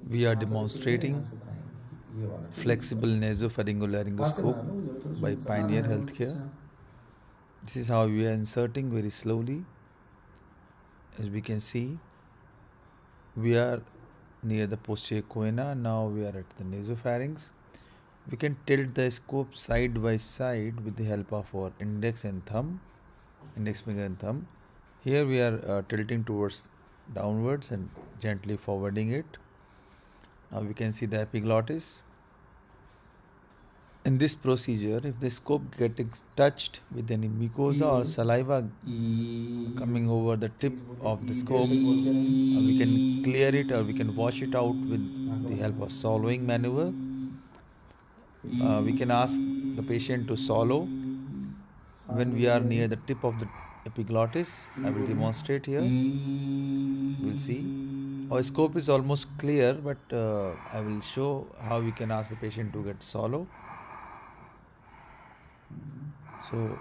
We are demonstrating flexible naso-pharyngo-laryngoscope by Pioneer Healthcare. This is how we are inserting very slowly. As we can see, we are near the posterior coena. Now we are at the nasopharynx. We can tilt the scope side by side with the help of our index finger and thumb. Here we are tilting towards downwards and gently forwarding it. Now we can see the epiglottis. In this procedure, if the scope gets touched with any mucosa or saliva coming over the tip of the scope, we can clear it or we can wash it out with the help of swallowing maneuver. We can ask the patient to swallow when we are near the tip of the epiglottis. I will demonstrate here. We'll see. Our scope is almost clear, but I will show how we can ask the patient to get swallow. So,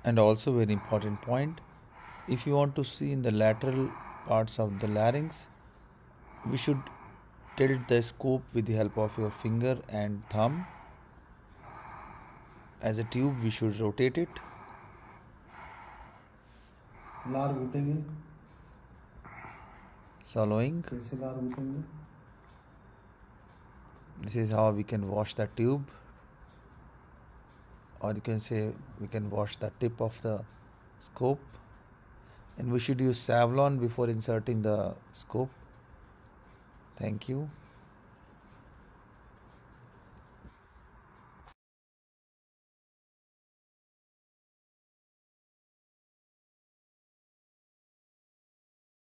and also very important point, if you want to see in the lateral parts of the larynx, we should tilt the scope with the help of your finger and thumb. As a tube, we should rotate it. Swallowing. This is how we can wash the tube, or you can say we can wash the tip of the scope, and we should use savlon before inserting the scope. Thank you.